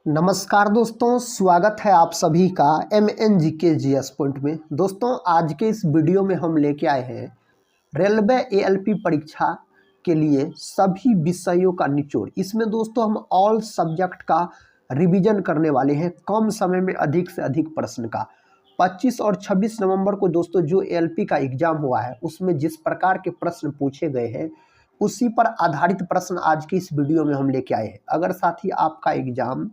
नमस्कार दोस्तों, स्वागत है आप सभी का MNGK पॉइंट में। दोस्तों, आज के इस वीडियो में हम लेके आए हैं रेलवे ALP परीक्षा के लिए सभी विषयों का निचोड़। इसमें दोस्तों हम ऑल सब्जेक्ट का रिवीजन करने वाले हैं, कम समय में अधिक से अधिक प्रश्न का। 25 और 26 नवंबर को दोस्तों जो ALP का एग्जाम हुआ है उसमें जिस प्रकार के प्रश्न पूछे गए हैं उसी पर आधारित प्रश्न आज की इस वीडियो में हम लेके आए हैं। अगर साथ ही आपका एग्जाम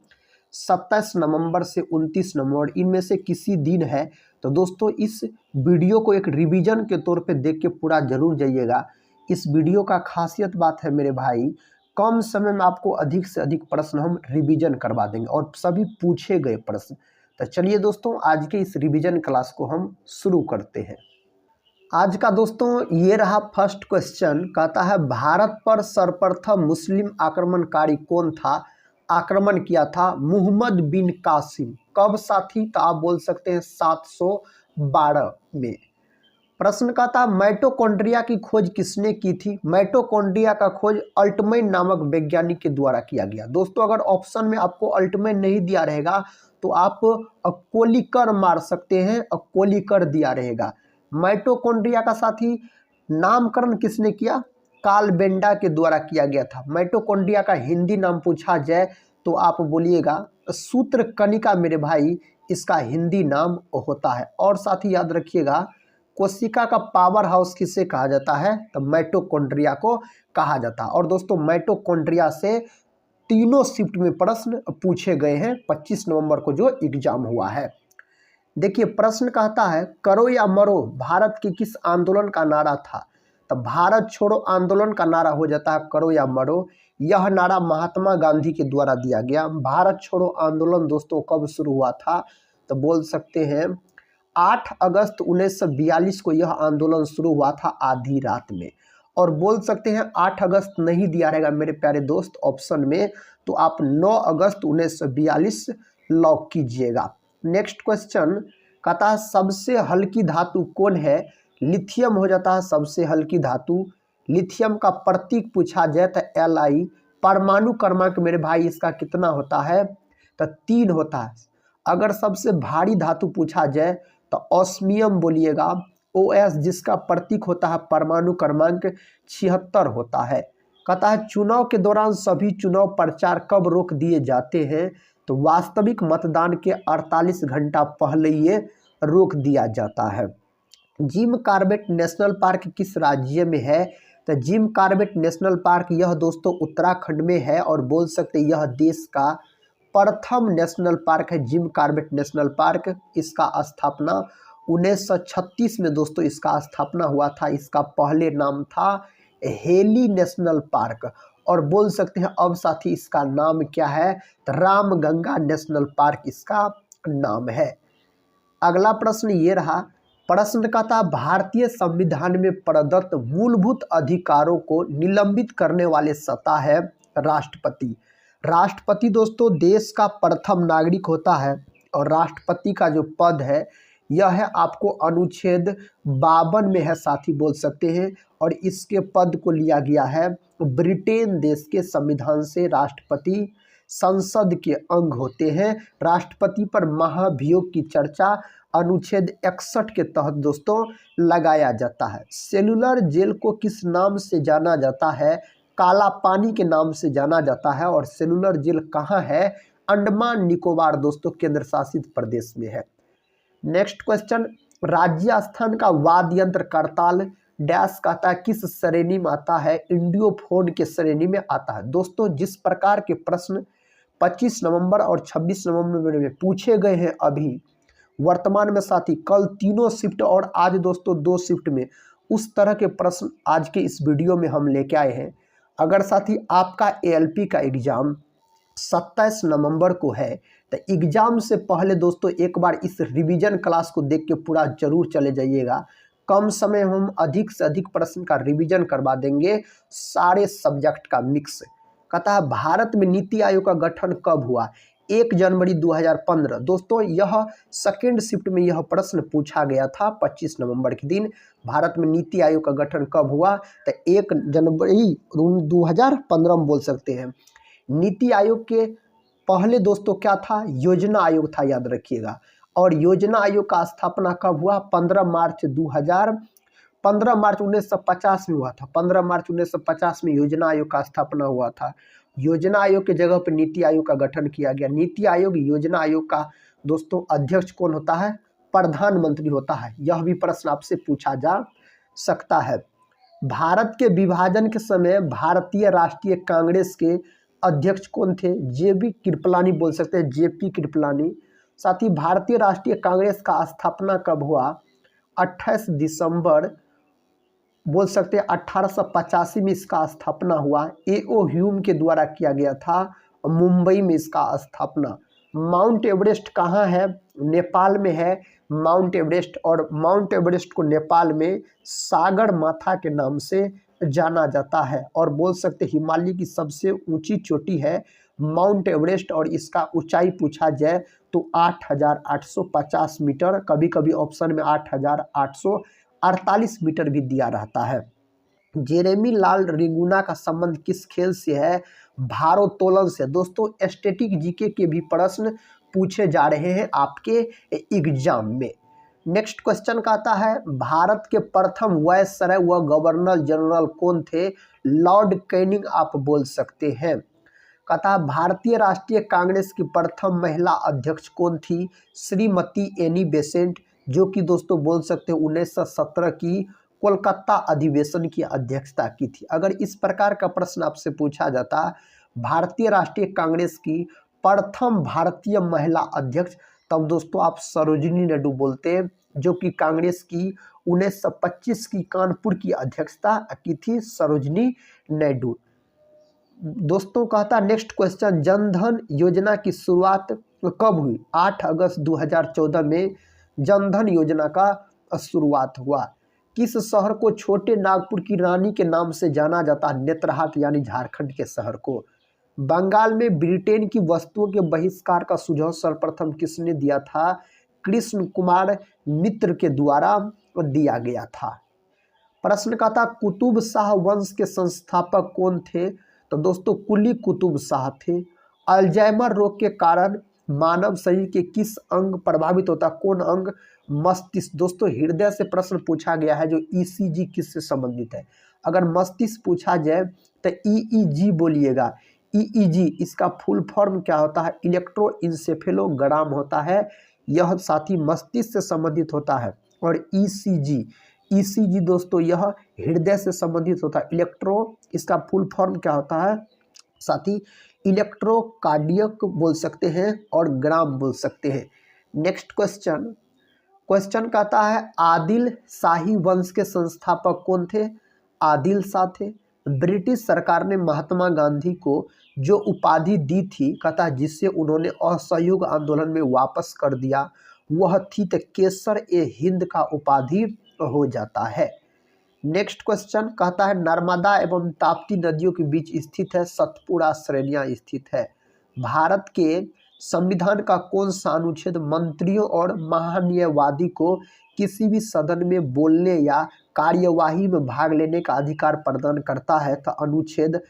27 नवंबर से 29 नवंबर इनमें से किसी दिन है तो दोस्तों इस वीडियो को एक रिवीजन के तौर पे देख के पूरा जरूर जाइएगा। इस वीडियो का खासियत बात है मेरे भाई, कम समय में आपको अधिक से अधिक प्रश्न हम रिवीजन करवा देंगे और सभी पूछे गए प्रश्न। तो चलिए दोस्तों, आज के इस रिवीजन क्लास को हम शुरू करते हैं। आज का दोस्तों ये रहा फर्स्ट क्वेश्चन। कहता है भारत पर सर्वप्रथम मुस्लिम आक्रमणकारी कौन था? आक्रमण किया था मोहम्मद बिन कासिम। कब साथी? तो आप बोल सकते हैं 712 में। प्रश्न का था माइटोकॉन्ड्रिया की खोज किसने की थी? माइटोकॉन्ड्रिया का खोज अल्टमैन नामक वैज्ञानिक के द्वारा किया गया। दोस्तों अगर ऑप्शन में आपको अल्टमैन नहीं दिया रहेगा तो आप कोलिकर मार सकते हैं, कोलिकर दिया रहेगा। माइटोकॉन्ड्रिया का साथी नामकरण किसने किया? कार्ल बेंडा के द्वारा किया गया था। माइटोकॉन्ड्रिया का हिंदी नाम पूछा जाए तो आप बोलिएगा सूत्रकणिका मेरे भाई, इसका हिंदी नाम होता है। और साथ ही याद रखिएगा कोशिका का पावर हाउस किसे कहा जाता है? तो माइटोकॉन्ड्रिया को कहा जाता है। और दोस्तों माइटोकॉन्ड्रिया से तीनों शिफ्ट में प्रश्न पूछे गए हैं 25 नवंबर को जो एग्जाम हुआ है। देखिए प्रश्न कहता है करो या मरो भारत के किस आंदोलन का नारा था? तो भारत छोड़ो आंदोलन का नारा हो जाता है करो या मरो। यह नारा महात्मा गांधी के द्वारा दिया गया। भारत छोड़ो आंदोलन दोस्तों कब शुरू हुआ था? तो बोल सकते हैं 8 अगस्त 1942 को यह आंदोलन शुरू हुआ था आधी रात में। और बोल सकते हैं 8 अगस्त नहीं दिया रहेगा मेरे प्यारे दोस्त ऑप्शन में, तो आप 9 अगस्त 1942 लॉक कीजिएगा। नेक्स्ट क्वेश्चन कहता है सबसे हल्की धातु कौन है? लिथियम हो जाता है सबसे हल्की धातु। लिथियम का प्रतीक पूछा जाए तो Li। परमाणु क्रमांक मेरे भाई इसका कितना होता है? तो 3 होता है। अगर सबसे भारी धातु पूछा जाए तो ऑस्मियम बोलिएगा। OS जिसका प्रतीक होता है परमाणु क्रमांक 76 होता है। कहता है चुनाव के दौरान सभी चुनाव प्रचार कब रोक दिए जाते हैं? तो वास्तविक मतदान के 48 घंटा पहले ये रोक दिया जाता है। जिम कॉर्बेट नेशनल पार्क किस राज्य में है? तो जिम कॉर्बेट नेशनल पार्क यह दोस्तों उत्तराखंड में है। और बोल सकते यह देश का प्रथम नेशनल पार्क है जिम कॉर्बेट नेशनल पार्क। इसका स्थापना 1936 में दोस्तों इसका स्थापना हुआ था। इसका पहले नाम था हेली नेशनल पार्क। और बोल सकते हैं अब साथी इसका नाम क्या है? तो रामगंगा नेशनल पार्क इसका नाम है। अगला प्रश्न ये रहा। प्रश्न का था भारतीय संविधान में प्रदत्त मूलभूत अधिकारों को निलंबित करने वाले सत्ता है राष्ट्रपति। राष्ट्रपति दोस्तों देश का प्रथम नागरिक होता है। और राष्ट्रपति का जो पद है यह है आपको अनुच्छेद 52 में है साथी बोल सकते हैं। और इसके पद को लिया गया है ब्रिटेन देश के संविधान से। राष्ट्रपति संसद के अंग होते हैं। राष्ट्रपति पर महाभियोग की चर्चा अनुच्छेद 61 के तहत दोस्तों लगाया जाता है। सेलुलर जेल को किस नाम से जाना जाता है? काला पानी के नाम से जाना जाता है। और सेलुलर जेल कहाँ है? अंडमान निकोबार दोस्तों केंद्र शासित प्रदेश में है। नेक्स्ट क्वेश्चन राज्य का वाद्य यंत्र करताल डैश कहता है किस श्रेणी में आता है? इंडियोफोन के श्रेणी में आता है। दोस्तों जिस प्रकार के प्रश्न 25 नवंबर और 26 नवंबर में पूछे गए हैं अभी वर्तमान में साथी, कल तीनों शिफ्ट और आज दोस्तों 2 शिफ्ट में उस तरह के प्रश्न आज के इस वीडियो में हम लेके आए हैं। अगर साथी आपका ALP का एग्जाम 27 नवंबर को है तो एग्जाम से पहले दोस्तों एक बार इस रिवीजन क्लास को देख के पूरा जरूर चले जाइएगा। कम समय हम अधिक से अधिक प्रश्न का रिवीजन करवा देंगे, सारे सब्जेक्ट का मिक्स। कहता है भारत में नीति आयोग का गठन कब हुआ? 1 जनवरी 2015। दोस्तों यह सेकेंड शिफ्ट में यह प्रश्न पूछा गया था 25 नवंबर के दिन। भारत में नीति आयोग का गठन कब हुआ? तो 1 जनवरी 2015 में बोल सकते हैं। नीति आयोग के पहले दोस्तों क्या था, योजना आयोग था, याद रखिएगा। और योजना आयोग का स्थापना कब हुआ, 15 मार्च 1950 में हुआ था। 15 मार्च 1950 में योजना आयोग का स्थापना हुआ था। योजना आयोग के जगह पर नीति आयोग का गठन किया गया। नीति आयोग योजना आयोग का दोस्तों अध्यक्ष कौन होता है, प्रधानमंत्री होता है। यह भी प्रश्न आपसे पूछा जा सकता है। भारत के विभाजन के समय भारतीय राष्ट्रीय कांग्रेस के अध्यक्ष कौन थे, जेपी कृपलानी बोल सकते हैं, जेपी कृपलानी। साथ ही भारतीय राष्ट्रीय कांग्रेस का स्थापना कब हुआ, 28 दिसंबर बोल सकते हैं 1885 में इसका स्थापना हुआ। एओ ह्यूम के द्वारा किया गया था, मुंबई में इसका स्थापना। माउंट एवरेस्ट कहाँ है, नेपाल में है माउंट एवरेस्ट। और माउंट एवरेस्ट को नेपाल में सागर माथा के नाम से जाना जाता है। और बोल सकते हिमालय की सबसे ऊंची चोटी है माउंट एवरेस्ट, और इसका ऊंचाई पूछा जाए तो 8850 मीटर, कभी कभी ऑप्शन में 8848 मीटर भी दिया रहता है। जेरेमी लाल रिंगुना का संबंध किस खेल से है, भारोत्तोलन से। दोस्तों स्टैटिक जीके के भी प्रश्न पूछे जा रहे हैं आपके एग्जाम में। नेक्स्ट क्वेश्चन का आता है, भारत के प्रथम वायसराय व गवर्नर जनरल कौन थे, लॉर्ड कैनिंग आप बोल सकते हैं। कहता है भारतीय राष्ट्रीय कांग्रेस की प्रथम महिला अध्यक्ष कौन थी, श्रीमती एनी बेसेंट, जो कि दोस्तों बोल सकते हैं 1917 की कोलकाता अधिवेशन की अध्यक्षता की थी। अगर इस प्रकार का प्रश्न आपसे पूछा जाता भारतीय राष्ट्रीय कांग्रेस की प्रथम भारतीय महिला अध्यक्ष, तब दोस्तों आप सरोजिनी नायडू बोलते हैं, जो कि कांग्रेस की 1925 की कानपुर की अध्यक्षता की थी सरोजिनी नायडू। दोस्तों कहता नेक्स्ट क्वेश्चन, जनधन योजना की शुरुआत कब हुई, 8 अगस्त 2014 में जनधन योजना का शुरुआत हुआ। किस शहर को छोटे नागपुर की रानी के नाम से जाना जाता है, नेतरहाट यानी झारखंड के शहर को। बंगाल में ब्रिटेन की वस्तुओं के बहिष्कार का सुझाव सर्वप्रथम किसने दिया था, कृष्ण कुमार मित्र के द्वारा दिया गया था। प्रश्न का था कुतुब शाह वंश के संस्थापक कौन थे, तो दोस्तों कुली कुतुब शाह थे। अल्जाइमर रोग के कारण मानव शरीर के किस अंग प्रभावित होता, कौन अंग, मस्तिष्क। दोस्तों हृदय से प्रश्न पूछा गया है, जो ईसीजी किससे संबंधित है। अगर मस्तिष्क पूछा जाए तो ईईजी बोलिएगा। ईईजी इसका फुल फॉर्म क्या होता है, इलेक्ट्रोइंसेफेलोग्राम होता है, यह साथी मस्तिष्क से संबंधित होता है। और ईसीजी दोस्तों यह हृदय से संबंधित होता है। इलेक्ट्रो इसका फुल फॉर्म क्या होता है साथी, इलेक्ट्रोकार्डियक बोल सकते हैं और ग्राम बोल सकते हैं। नेक्स्ट क्वेश्चन कहता है आदिल शाही वंश के संस्थापक कौन थे, आदिल शाह थे। ब्रिटिश सरकार ने महात्मा गांधी को जो उपाधि दी थी, कहता जिससे उन्होंने असहयोग आंदोलन में वापस कर दिया, वह थी तो केसर ए हिंद का उपाधि हो जाता है। नेक्स्ट क्वेश्चन कहता है नर्मदा एवं ताप्ती नदियों के बीच स्थित है, सतपुड़ा श्रेणियां स्थित है। भारत के संविधान का कौन सा अनुच्छेद मंत्रियों और महान्यायवादी को किसी भी सदन में बोलने या कार्यवाही में भाग लेने का अधिकार प्रदान करता है, तो अनुच्छेद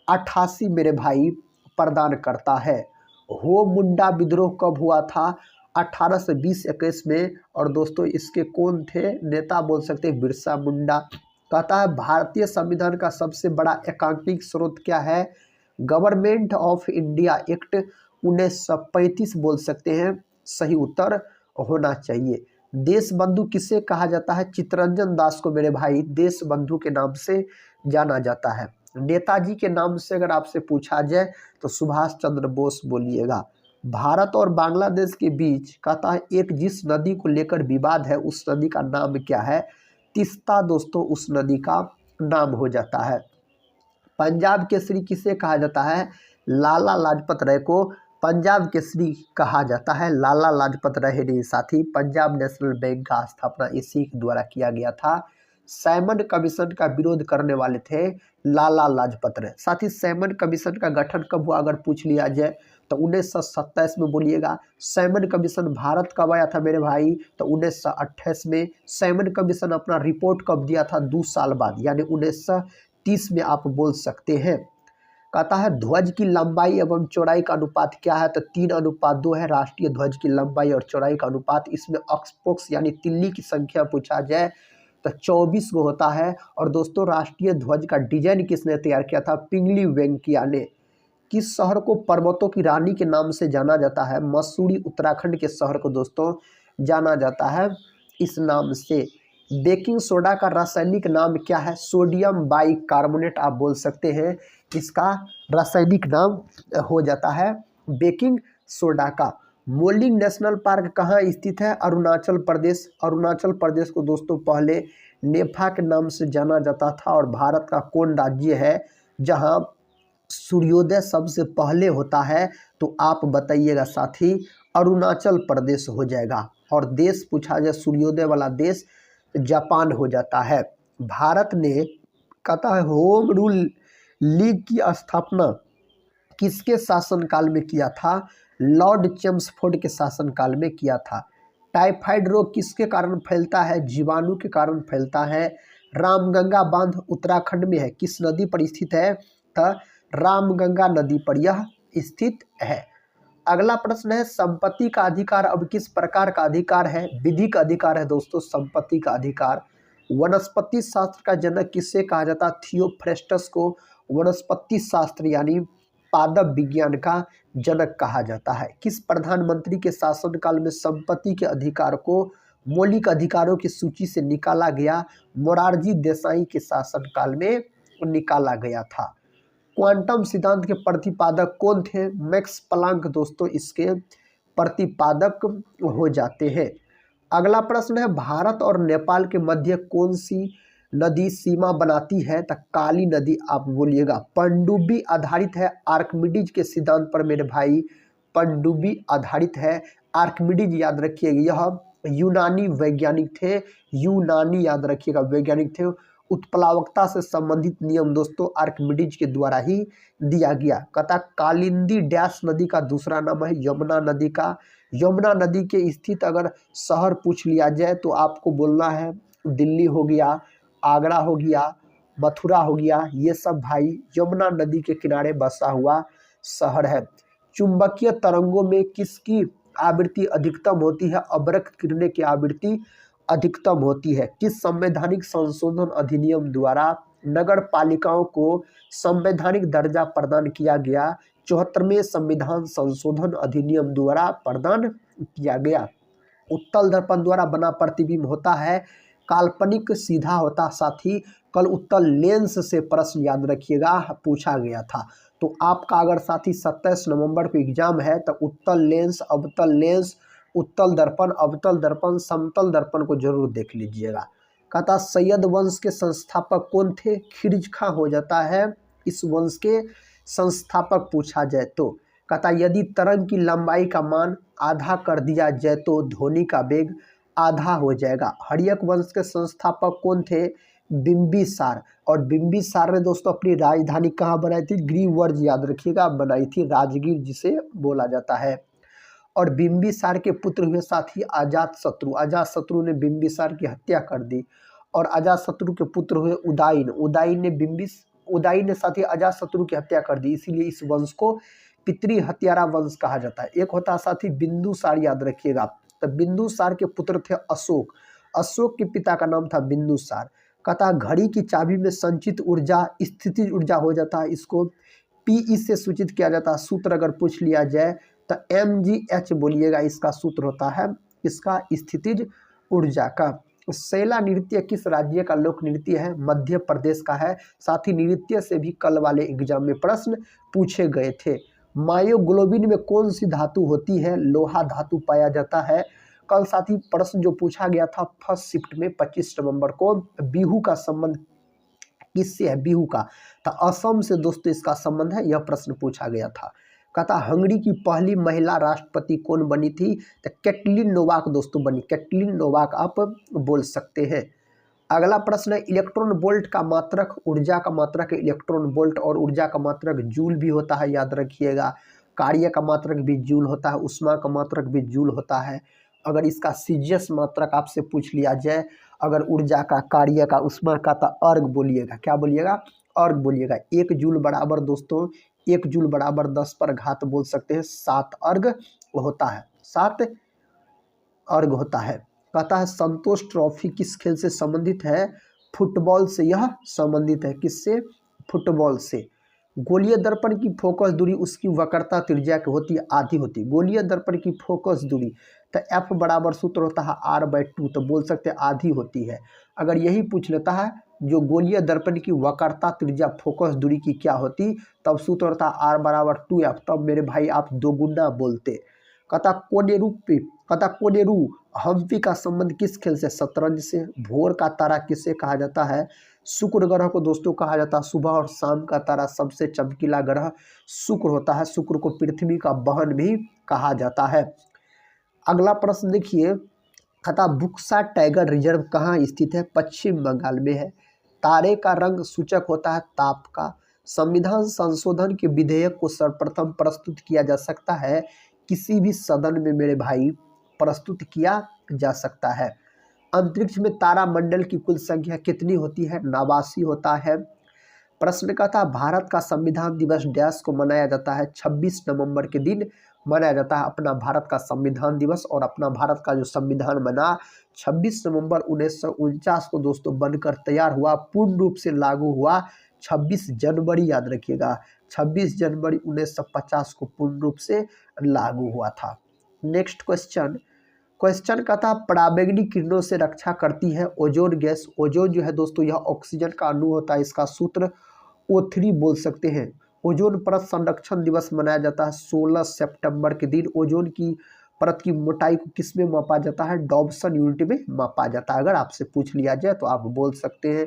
88 मेरे भाई प्रदान करता है। हो मुंडा विद्रोह कब हुआ था, 1820-21 में। और दोस्तों इसके कौन थे नेता, बोल सकते हैं बिरसा मुंडा। कहता है भारतीय संविधान का सबसे बड़ा एकांकिक स्रोत क्या है, गवर्नमेंट ऑफ इंडिया एक्ट 1935 बोल सकते हैं, सही उत्तर होना चाहिए। देश बंधु किसे कहा जाता है, चित्तरंजन दास को मेरे भाई देश बंधु के नाम से जाना जाता है। नेताजी के नाम से अगर आपसे पूछा जाए तो सुभाष चंद्र बोस बोलिएगा। भारत और बांग्लादेश के बीच कहता है एक जिस नदी को लेकर विवाद है, उस नदी का नाम क्या है, तीस्ता दोस्तों उस नदी का नाम हो जाता है। पंजाब केसरी किसे कहा जाता है, लाला लाजपत राय को पंजाब केसरी कहा जाता है। लाला लाजपत राय ने साथी पंजाब नेशनल बैंक का स्थापना इसी के द्वारा किया गया था। सैमन कमीशन का विरोध करने वाले थे लाला लाजपत राय। साथ ही सैमन कमीशन का गठन कब हुआ अगर पूछ लिया जाए तो 1927 में बोलिएगा। सैमन कमीशन भारत कब आया था मेरे भाई, तो 1928 में। सैमन कमीशन अपना रिपोर्ट कब दिया था, 2 साल बाद, यानी 1930 में आप बोल सकते हैं। कहता है ध्वज की लंबाई एवं चौड़ाई का अनुपात क्या है, तो 3:2 है राष्ट्रीय ध्वज की लंबाई और चौड़ाई का अनुपात। इसमें अक्सपोक्स यानी तिल्ली की संख्या पूछा जाए तो 24 गो होता है। और दोस्तों राष्ट्रीय ध्वज का डिजाइन किसने तैयार किया था, पिंगली वेंकैया ने। किस शहर को पर्वतों की रानी के नाम से जाना जाता है, मसूरी उत्तराखंड के शहर को दोस्तों जाना जाता है इस नाम से। बेकिंग सोडा का रासायनिक नाम क्या है, सोडियम बाइकार्बोनेट आप बोल सकते हैं, इसका रासायनिक नाम हो जाता है बेकिंग सोडा का। मोलिंग नेशनल पार्क कहाँ स्थित है, अरुणाचल प्रदेश। अरुणाचल प्रदेश को दोस्तों पहले नेफा के नाम से जाना जाता था। और भारत का कौन राज्य है जहाँ सूर्योदय सबसे पहले होता है, तो आप बताइएगा साथी, अरुणाचल प्रदेश हो जाएगा। और देश पूछा जाए सूर्योदय वाला देश, जापान हो जाता है। भारत ने कहता है होम रूल लीग की स्थापना किसके शासनकाल में किया था, लॉर्ड चेम्सफोर्ड के शासनकाल में किया था। टाइफाइड रोग किसके कारण फैलता है, जीवाणु के कारण फैलता है। रामगंगा बांध उत्तराखंड में है, किस नदी पर स्थित है, तो रामगंगा नदी पर यह स्थित है। अगला प्रश्न है संपत्ति का अधिकार अब किस प्रकार का अधिकार है, विधिक अधिकार है दोस्तों संपत्ति का अधिकार। वनस्पति शास्त्र का जनक किससे कहा जाता है, थियोफ्रेस्टस को वनस्पति शास्त्र यानी पादप विज्ञान का जनक कहा जाता है। किस प्रधानमंत्री के शासनकाल में संपत्ति के अधिकार को मौलिक अधिकारों की सूची से निकाला गया, मोरारजी देसाई के शासनकाल में निकाला गया था। क्वांटम सिद्धांत के प्रतिपादक कौन थे, मैक्स प्लांक दोस्तों इसके प्रतिपादक हो जाते हैं। अगला प्रश्न है भारत और नेपाल के मध्य कौन सी नदी सीमा बनाती है, तो काली नदी आप बोलिएगा। पनडुब्बी आधारित है आर्किमिडीज के सिद्धांत पर मेरे भाई, पनडुब्बी आधारित है। आर्किमिडीज याद रखिएगा यह यूनानी वैज्ञानिक थे, यूनानी याद रखिएगा वैज्ञानिक थे। उत्प्लावकता से संबंधित नियम दोस्तों आर्किमिडीज के द्वारा ही दिया गया। कहता कालिंदी डैश नदी का दूसरा नाम है यमुना नदी का। यमुना नदी के स्थित अगर शहर पूछ लिया जाए तो आपको बोलना है दिल्ली हो गया, आगरा हो गया, मथुरा हो गया, ये सब भाई यमुना नदी के किनारे बसा हुआ शहर है। चुंबकीय तरंगों में किसकी आवृत्ति अधिकतम होती है, अवरक्त किरणें की आवृत्ति अधिकतम होती है। किस संवैधानिक संशोधन अधिनियम द्वारा नगर पालिकाओं को संवैधानिक दर्जा प्रदान किया गया, 74वें संविधान संशोधन अधिनियम द्वारा प्रदान किया गया। उत्तल दर्पण द्वारा बना प्रतिबिंब होता है काल्पनिक सीधा होता साथी। कल उत्तल लेंस से प्रश्न याद रखिएगा पूछा गया था, तो आपका अगर साथी 27 नवंबर को एग्जाम है तो उत्तल लेंस, अवतल लेंस, उत्तल दर्पण, अवतल दर्पण, समतल दर्पण को जरूर देख लीजिएगा। कहता सैयद वंश के संस्थापक कौन थे, खिर्ज खां हो जाता है इस वंश के संस्थापक पूछा जाए तो। कहता यदि तरंग की लंबाई का मान आधा कर दिया जाए तो ध्वनि का वेग आधा हो जाएगा। हर्यक वंश के संस्थापक कौन थे, बिंबिसार। और बिंबिसार ने दोस्तों अपनी राजधानी कहाँ बनाई थी, ग्रीवर्ज याद रखिएगा बनाई थी, राजगीर जिसे बोला जाता है। और बिंबिसार के पुत्र हुए साथी अजातशत्रु। अजातशत्रु ने बिंबिसार की हत्या कर दी। और अजातशत्रु के पुत्र हुए उदायन। उदायन ने साथी अजातशत्रु की हत्या कर दी, इसीलिए इस वंश को पितृ हत्यारा वंश कहा जाता है। एक होता साथी बिंदुसार याद रखिएगा, तो बिंदुसार के पुत्र थे अशोक। अशोक के पिता का नाम था बिंदुसार। कहता घड़ी की चाबी में संचित ऊर्जा स्थितिज ऊर्जा हो जाता है, इसको पीई से सूचित किया जाता है। सूत्र अगर पूछ लिया जाए तो mgh बोलिएगा, इसका सूत्र होता है इसका स्थितिज ऊर्जा का। शैला नृत्य किस राज्य का लोक नृत्य है, मध्य प्रदेश का है। साथ ही नृत्य से भी कल वाले एग्जाम में प्रश्न पूछे गए थे। मायोग्लोबिन में कौन सी धातु होती है, लोहा धातु पाया जाता है। कल साथी प्रश्न जो पूछा गया था फर्स्ट शिफ्ट में 25 नवंबर को, बिहू का संबंध किससे है, बिहू का, तो असम से दोस्तों इसका संबंध है, यह प्रश्न पूछा गया था। कहता हंगरी की पहली महिला राष्ट्रपति कौन बनी थी, तो कैटलिन नोवाक दोस्तों बनी, कैटलिन नोवाक आप बोल सकते हैं। अगला प्रश्न है इलेक्ट्रॉन वोल्ट का मात्रक, ऊर्जा का मात्रक इलेक्ट्रॉन वोल्ट और ऊर्जा का मात्रक जूल भी होता है, याद रखिएगा। कार्य का मात्रक भी जूल होता है, उष्मा का मात्रक भी जूल होता है। अगर इसका सीजीएस मात्रक आपसे पूछ लिया जाए, अगर ऊर्जा का, कार्य का, उष्मा का, तो अर्ग बोलिएगा, क्या बोलिएगा, अर्घ बोलिएगा। 1 जूल बराबर दोस्तों 1 जूल बराबर 10 पर घात बोल सकते हैं, 7 अर्घ होता है, 7 अर्घ होता है। कहता है संतोष ट्रॉफी किस खेल से संबंधित है? फुटबॉल से यह संबंधित है। किससे? फुटबॉल से। गोलीय दर्पण की फोकस दूरी उसकी वक्रता त्रिज्या की होती है, आधी होती है। गोलीय दर्पण की फोकस दूरी तो F बराबर सूत्र होता है R/2, तो बोल सकते हैं आधी होती है। अगर यही पूछ लेता है जो गोलीय दर्पण की वक्रता त्रिज्या फोकस दूरी की क्या होती, तब सूत्र होता है R बराबर 2F, तब मेरे भाई आप दोगुना बोलते। कोनेरू हम्पी का संबंध किस खेल से? शतरंज से। भोर का तारा किसे कहा जाता है? शुक्र ग्रह को दोस्तों कहा जाता है। सुबह और शाम का तारा सबसे चमकीला ग्रह शुक्र होता है। शुक्र को पृथ्वी का बहन भी कहा जाता है। अगला प्रश्न देखिए, कहता बुक्सा टाइगर रिजर्व कहाँ स्थित है? पश्चिम बंगाल में है। तारे का रंग सूचक होता है ताप का। संविधान संशोधन के विधेयक को सर्वप्रथम प्रस्तुत किया जा सकता है किसी भी सदन में मेरे भाई प्रस्तुत किया जा सकता है। अंतरिक्ष में तारामंडल की कुल संख्या कितनी होती है? 89 होता है। प्रश्न का था भारत का संविधान दिवस डैश को मनाया जाता है? 26 नवंबर के दिन मनाया जाता है अपना भारत का संविधान दिवस। और अपना भारत का जो संविधान बना 26 नवंबर 1949 को दोस्तों बनकर तैयार हुआ, पूर्ण रूप से लागू हुआ 26 जनवरी, याद रखिएगा 26 जनवरी 1950 को पूर्ण रूप से लागू हुआ था। नेक्स्ट क्वेश्चन का था पराबैंगनी किरणों से रक्षा करती है ओजोन गैस। ओजोन जो है दोस्तों यह ऑक्सीजन का अणु होता है, इसका सूत्र O3 बोल सकते हैं। ओजोन परत संरक्षण दिवस मनाया जाता है 16 सितंबर के दिन। ओजोन की परत की मोटाई को किस में मापा जाता है? डॉब्सन यूनिट में मापा जाता है। अगर आपसे पूछ लिया जाए तो आप बोल सकते हैं।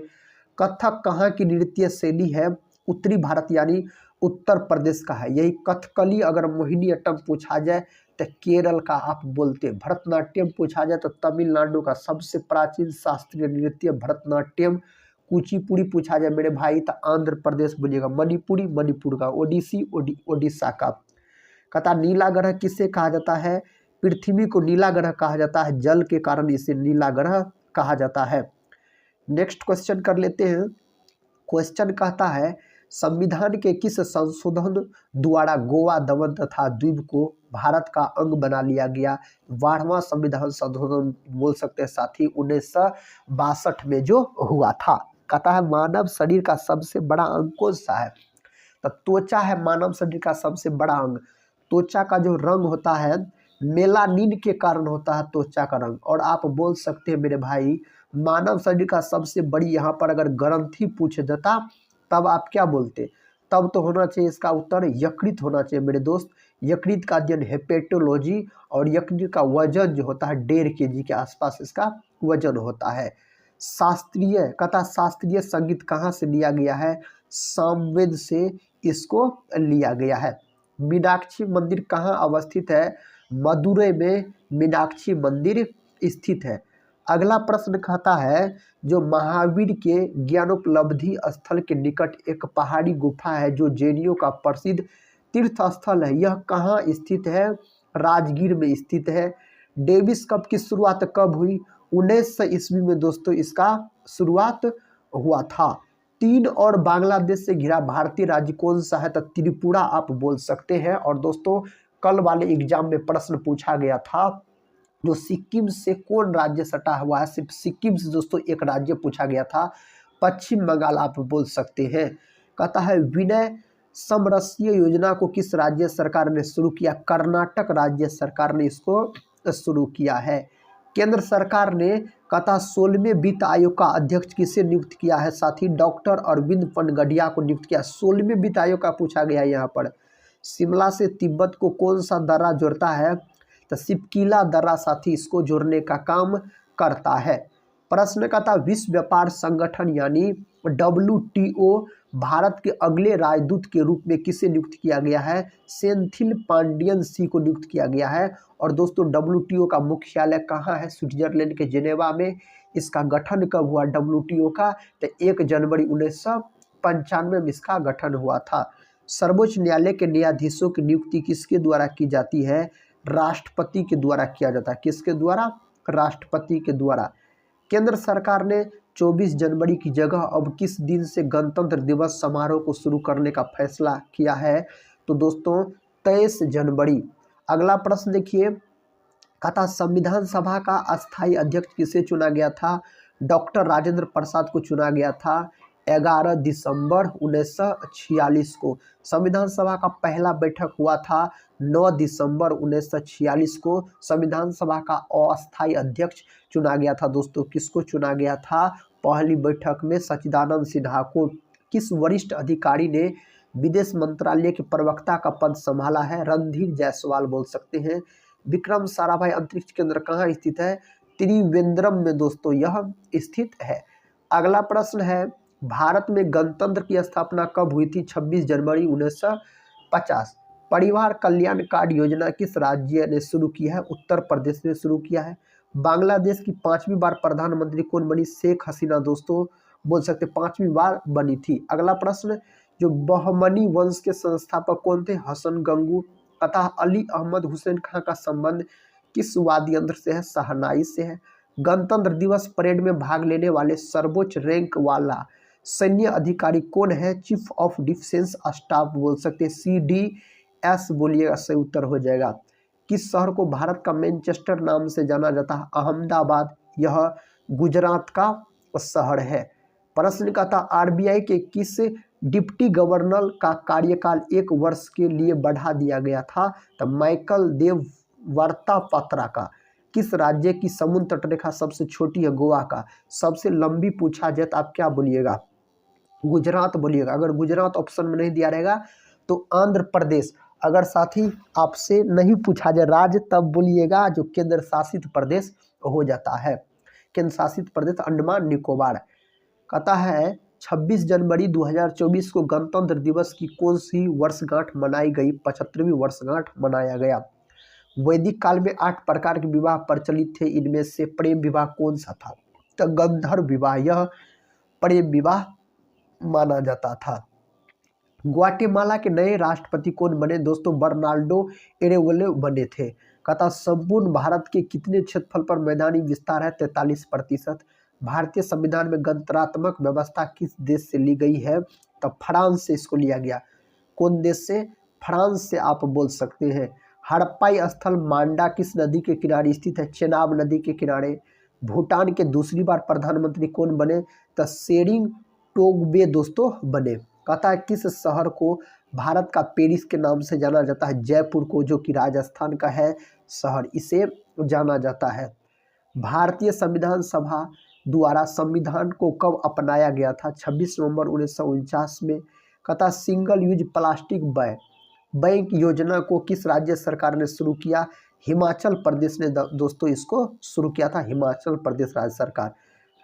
कथक कहाँ की नृत्य शैली है? उत्तरी भारत यानी उत्तर प्रदेश का है। यही कथकली अगर मोहिनीअट्टम पूछा जाए तो केरल का आप बोलते। भरतनाट्यम पूछा जाए तो तमिलनाडु का सबसे प्राचीन शास्त्रीय नृत्य भरतनाट्यम। कुचिपुड़ी पूछा जाए मेरे भाई तो आंध्र प्रदेश बोलिएगा। मणिपुरी मणिपुर का। ओडिसी ओडिशा का। कहता नीला ग्रह किसे कहा जाता है? पृथ्वी को नीला ग्रह कहा जाता है, जल के कारण इसे नीला ग्रह कहा जाता है। नेक्स्ट क्वेश्चन कर लेते हैं। क्वेश्चन कहता है संविधान के किस संशोधन द्वारा गोवा, दमन तथा द्वीप को भारत का अंग बना लिया गया? 12वां संविधान संशोधन बोल सकते हैं साथी, 1962 में जो हुआ था। कहता है मानव शरीर का सबसे बड़ा अंग कौन सा है? तो त्वचा है मानव शरीर का सबसे बड़ा अंग। त्वचा का जो रंग होता है मेलानिन के कारण होता है त्वचा का रंग। और आप बोल सकते हैं मेरे भाई मानव शरीर का सबसे बड़ी, यहाँ पर अगर ग्रंथि पूछ देता तब आप क्या बोलते? तब तो होना चाहिए इसका उत्तर यकृत होना चाहिए मेरे दोस्त। यकृत का अध्ययन हेपेटोलॉजी, और यकृत का वजन जो होता है 1.5 kg के आसपास इसका वजन होता है। शास्त्रीय कहता शास्त्रीय संगीत कहाँ से लिया गया है? सामवेद से इसको लिया गया है। मीनाक्षी मंदिर कहाँ अवस्थित है? मदुरै में मीनाक्षी मंदिर स्थित है। अगला प्रश्न कहता है जो महावीर के ज्ञानोपलब्धि स्थल के निकट एक पहाड़ी गुफा है जो जैनियों का प्रसिद्ध तीर्थ स्थल है, यह कहाँ स्थित है? राजगीर में स्थित है। डेविस कप की शुरुआत कब हुई? 1900 ईस्वी में दोस्तों इसका शुरुआत हुआ था। चीन और बांग्लादेश से घिरा भारतीय राज्य कौन सा है? तो त्रिपुरा आप बोल सकते हैं। और दोस्तों कल वाले एग्जाम में प्रश्न पूछा गया था जो सिक्किम से कौन राज्य सटा हुआ है? सिर्फ सिक्किम से दोस्तों एक राज्य पूछा गया था, पश्चिम बंगाल आप बोल सकते हैं। कहता है विनय समरसीय योजना को किस राज्य सरकार ने शुरू किया? कर्नाटक राज्य सरकार ने इसको शुरू किया है। केंद्र सरकार ने कहता 16वें वित्त आयोग का अध्यक्ष किसे नियुक्त किया है? साथी डॉक्टर अरविंद पनगढ़िया को नियुक्त किया। 16वें वित्त आयोग का पूछा गया यहाँ पर। शिमला से तिब्बत को कौन सा दर्रा जोड़ता है? तो सिपकीला दर्रा साथी इसको जोड़ने का काम करता है। प्रश्न का था विश्व व्यापार संगठन यानी WTO भारत के अगले राजदूत के रूप में किसे नियुक्त किया गया है? सेंथिल पांडियन सी को नियुक्त किया गया है। और दोस्तों WTO का मुख्यालय कहाँ है? स्विट्जरलैंड के जेनेवा में। इसका गठन कब हुआ WTO का? तो 1 जनवरी 1995 में इसका गठन हुआ था। सर्वोच्च न्यायालय के न्यायाधीशों की नियुक्ति किसके द्वारा की जाती है? राष्ट्रपति के द्वारा किया जाता है। किसके द्वारा? राष्ट्रपति के द्वारा। केंद्र सरकार ने 24 जनवरी की जगह अब किस दिन से गणतंत्र दिवस समारोह को शुरू करने का फैसला किया है? तो दोस्तों 23 जनवरी। अगला प्रश्न देखिए, कहा संविधान सभा का अस्थायी अध्यक्ष किसे चुना गया था? डॉक्टर राजेंद्र प्रसाद को चुना गया था 11 दिसंबर 1946 को। संविधान सभा का पहला बैठक हुआ था 9 दिसंबर 1946 को। संविधान सभा का अस्थायी अध्यक्ष चुना गया था दोस्तों। किसको चुना गया था? पहली बैठक में सच्चिदानंद सिन्हा को। किस वरिष्ठ अधिकारी ने विदेश मंत्रालय के प्रवक्ता का पद संभाला है? रणधीर जायसवाल बोल सकते हैं। विक्रम साराभाई अंतरिक्ष केंद्र कहाँ स्थित है? त्रिवेंद्रम में दोस्तों यह स्थित है। अगला प्रश्न है, भारत में गणतंत्र की स्थापना कब हुई थी? 26 जनवरी 1950। परिवार कल्याण कार्ड योजना किस राज्य ने शुरू की है? उत्तर प्रदेश ने शुरू किया है। बांग्लादेश की 5वीं बार प्रधानमंत्री कौन बनी? शेख हसीना दोस्तों बोल सकते 5वीं बार बनी थी। अगला प्रश्न, जो बहमनी वंश के संस्थापक कौन थे? हसन गंगू। अतः अली अहमद हुसैन खां का संबंध किस वाद्य यंत्र से है? शहनाई से है। गणतंत्र दिवस परेड में भाग लेने वाले सर्वोच्च रैंक वाला सैन्य अधिकारी कौन है? चीफ ऑफ डिफेंस स्टाफ बोल सकते हैं। CDS बोलिएगा, सही उत्तर हो जाएगा। किस शहर को भारत का मैनचेस्टर नाम से जाना जाता है? अहमदाबाद, यह गुजरात का शहर है। प्रश्न का था, RBI के किस डिप्टी गवर्नर का कार्यकाल 1 वर्ष के लिए बढ़ा दिया गया था? तो माइकल देव वर्ता पत्रा का। किस राज्य की समुद्र तटरेखा सबसे छोटी है? गोवा का। सबसे लंबी पूछा जाए तो आप क्या बोलिएगा? गुजरात बोलिएगा। अगर गुजरात ऑप्शन में नहीं दिया रहेगा तो आंध्र प्रदेश। अगर साथी आपसे नहीं पूछा जाए राज्य तब बोलिएगा जो केंद्र शासित प्रदेश हो जाता है। केंद्र शासित प्रदेश अंडमान निकोबार। कहता है 26 जनवरी 2024 को गणतंत्र दिवस की कौन सी वर्षगांठ मनाई गई? 75वीं वर्षगांठ मनाया गया। वैदिक काल में 8 प्रकार के विवाह प्रचलित थे, इनमें से प्रेम विवाह कौन सा था? तो गंधर्व विवाह, यह प्रेम विवाह माना जाता था। ग्वाटेमाला के नए राष्ट्रपति कौन बने? दोस्तों बर्नार्डो एरेवले बने थे। कहता संपूर्ण भारत के कितने क्षेत्रफल पर मैदानी विस्तार है? 43%। भारतीय संविधान में गणतंत्रात्मक व्यवस्था किस देश से ली गई है? तो फ्रांस से इसको लिया गया। कौन देश से? फ्रांस से आप बोल सकते हैं। हड़प्पाई स्थल मांडा किस नदी के किनारे स्थित है? चेनाब नदी के किनारे। भूटान के दूसरी बार प्रधानमंत्री कौन बने? तो शेरिंग टोब्गे दोस्तों बने। कहता है किस शहर को भारत का पेरिस के नाम से जाना जाता है? जयपुर को, जो कि राजस्थान का है शहर, इसे जाना जाता है। भारतीय संविधान सभा द्वारा संविधान को कब अपनाया गया था? 26 नवंबर 1949 में। कहता सिंगल यूज प्लास्टिक बैंक योजना को किस राज्य सरकार ने शुरू किया? हिमाचल प्रदेश ने दोस्तों इसको शुरू किया था, हिमाचल प्रदेश राज्य सरकार।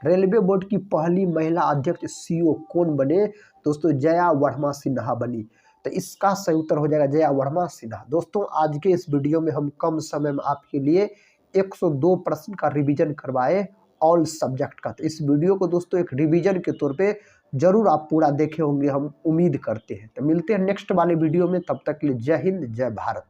रेलवे बोर्ड की पहली महिला अध्यक्ष CEO कौन बने? दोस्तों जया वर्मा सिन्हा बनी। तो इसका सही उत्तर हो जाएगा जया वर्मा सिन्हा। दोस्तों आज के इस वीडियो में हम कम समय में आपके लिए 102 प्रश्न का रिवीजन करवाए ऑल सब्जेक्ट का। तो इस वीडियो को दोस्तों एक रिवीजन के तौर पे जरूर आप पूरा देखे होंगे, हम उम्मीद करते हैं। तो मिलते हैं नेक्स्ट वाले वीडियो में, तब तक के लिए जय हिंद जय भारत।